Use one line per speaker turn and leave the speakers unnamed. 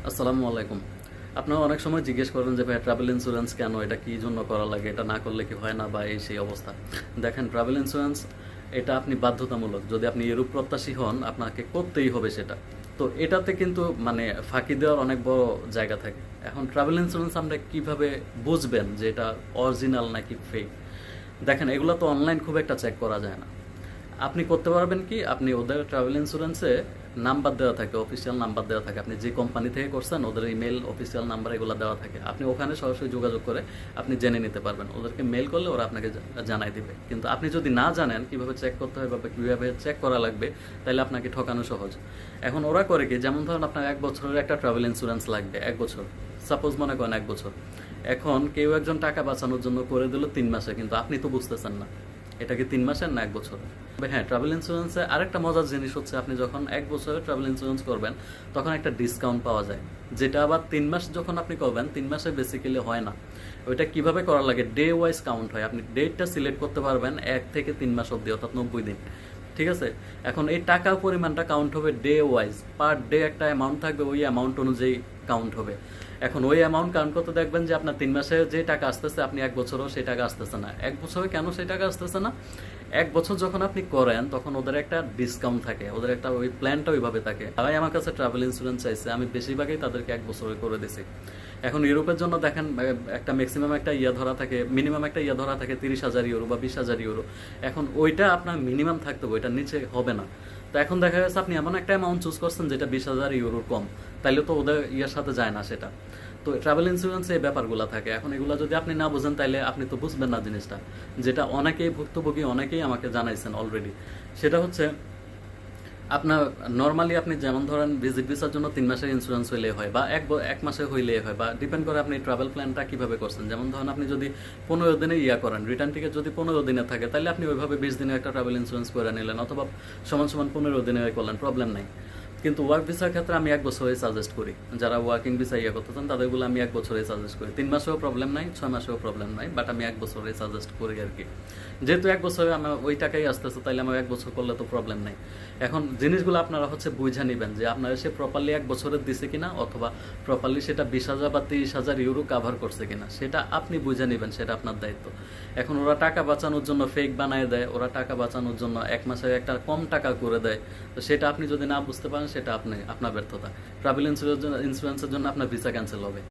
আসসালামু আলাইকুম। আপনারা অনেক সময় জিজ্ঞেস করেন যে ভাই ট্রাভেল ইন্স্যুরেন্স কেন, এটা কি জন্য করা লাগে, এটা না করলে কি হয় না, বা এই সেই অবস্থা। দেখেন, ট্রাভেল ইন্স্যুরেন্স এটা আপনি বাধ্যতামূলক, যদি আপনি ইউরোপ প্রত্যাশী হন আপনাকে করতেই হবে সেটা। তো এটাতে কিন্তু মানে ফাঁকি দেওয়ার অনেক বড় জায়গা থাকে। এখন ট্রাভেল ইন্স্যুরেন্স আমরা কিভাবে বুঝবেন যে এটা অরিজিনাল নাকি ফেক? দেখেন, এগুলো তো অনলাইন খুব একটা চেক করা যায় না। আপনি করতে পারবেন কি, আপনি ওদের ট্রাভেল ইন্স্যুরেন্সে নাম্বার দেওয়া থাকে, অফিসিয়াল নাম্বার দেওয়া থাকে, আপনি যে কোম্পানি থেকে করছেন ওদের ইমেল, অফিসিয়াল নাম্বার এগুলো দেওয়া থাকে, আপনি ওখানে সরাসরি যোগাযোগ করে আপনি জেনে নিতে পারবেন। ওদেরকে মেল করলে ওরা আপনাকে জানাই দিবে। কিন্তু আপনি যদি না জানেন কিভাবে চেক করতে হয় বা কিভাবে চেক করা লাগবে, তাহলে আপনাকে ঠকানো সহজ। এখন ওরা করে কি, যেমন ধরুন আপনার 1 বছরের একটা ট্রাভেল ইন্স্যুরেন্স লাগবে, 1 বছর, সাপোজ মনে করেন 1 বছর। এখন কেউ একজন টাকা বাঁচানোর জন্য করে দিল 3 মাসে, কিন্তু আপনি তো বুঝতেছেন না এটা কি 3 মাসের না 1 বছরের। তবে হ্যাঁ, ট্রাভেল ইন্স্যুরেন্সে আরেকটা মজার জিনিস হচ্ছে, আপনি যখন 1 বছরের ট্রাভেল ইন্স্যুরেন্স করবেন তখন একটা ডিসকাউন্ট পাওয়া যায়, যেটা আবার 3 মাস যখন আপনি করবেন 3 মাসে বেসিক্যালি হয় না। ওইটা কিভাবে করা লাগে, ডে ওয়াইজ কাউন্ট হয়। আপনি ডেটটা সিলেক্ট করতে পারবেন 1 থেকে 3 মাস অব্দি, অর্থাৎ 90 দিন। ঠিক আছে। এখন এই টাকার পরিমাণটা কাউন্ট হবে ডে ওয়াইজ, পার ডে একটা অ্যামাউন্ট থাকবে, ওই অ্যামাউন্ট অনুযায়ী কাউন্ট হবে। এখন ওই অ্যামাউন্ট কাউন্ট করতে দেখবেন যে আপনার 3 মাসে যে টাকা আসতেছে, আপনি 1 বছরও সেই টাকা আসতেছে না। 1 বছরে কেন সেই টাকা আসতেছে না? 1 বছর যখন আপনি করেন তখন ওদের একটা ডিসকাউন্ট থাকে, ওদের একটা ওই প্ল্যানটা ওইভাবে থাকে। তারাই আমার কাছে ট্রাভেল ইন্স্যুরেন্স চাইছে, আমি বেশিরভাগই তাদেরকে 1 বছরে করে দিছি। এখন ইউরোপের জন্য দেখেন, একটা ম্যাক্সিমাম একটা ইয়া ধরা থাকে, মিনিমাম একটা ইয়া ধরা থাকে 30,000 ইউরো বা 20,000 ইউরো। এখন ওইটা আপনার মিনিমাম থাকতে হবে, ওইটার নিচে হবে না। তো এখন দেখা গেছে আপনি এমন একটা অ্যামাউন্ট চুজ করছেন যেটা 20,000 ইউরোর কম, তাইলে তো ওদের ইয়ার সাথে যায় না সেটা। তো ট্রাভেল ইন্স্যুরেন্সে এই ব্যাপারগুলো থাকে। এখন এগুলো যদি আপনি না বুঝেন তাইলে আপনি তো বুঝবেন না জিনিসটা, যেটা অনেকেই ভুক্তভোগী, অনেকেই আমাকে জানাইছেন অলরেডি। সেটা হচ্ছে আপনার নর্মালি আপনি যেমন ধরেন ভিজিট ভিসার জন্য 3 মাসের ইন্স্যুরেন্স হইলে হয়, বা 1 মাসে হইলে হয়, বা ডিপেন্ড করে আপনি ট্রাভেল প্ল্যানটা কিভাবে করছেন। যেমন ধরেন আপনি যদি 15 দিনে ইয়া করেন, রিটার্ন টিকিট যদি 15 দিনে থাকে, তাহলে আপনি ওইভাবে 20 দিনের একটা ট্রাভেল ইন্স্যুরেন্স করে নিলেন, অথবা সমান সমান 15 দিনে করলেন, প্রবলেম নাই। কিন্তু ওয়ার্ক ভিসার ক্ষেত্রে আমি 1 বছরে সাজেস্ট করি, যারা ওয়ার্কিং ভিসা ইয়ে করতে চান তাদেরগুলো আমি 1 বছরে সাজেস্ট করি। 3 মাসেও প্রবলেম নাই, 6 মাসেও প্রবলেম নাই, বাট আমি 1 বছরে সাজেস্ট করি আর কি। যেহেতু 1 বছরে আমার ওই টাকাই আসতেছে, তাইলে আমার 1 বছর করলে তো প্রবলেম নাই। এখন জিনিসগুলো আপনারা হচ্ছে বুঝে নেবেন যে আপনারা সে প্রপারলি 1 বছরের দিছে কিনা, অথবা প্রপারলি সেটা 20,000 বা 30,000 ইউরো কাভার করছে কিনা, সেটা আপনি বুঝে নেবেন, সেটা আপনার দায়িত্ব। এখন ওরা টাকা বাঁচানোর জন্য ফেক বানায় দেয়, ওরা টাকা বাঁচানোর জন্য 1 মাসে একটা কম টাকা করে দেয়। তো সেটা আপনি যদি না বুঝতে পারেন, সেটা আপনার ব্যর্থতা। ট্রাভেল ইন্স্যুরেন্সের জন্য আপনার ভিসা ক্যান্সেল হবে।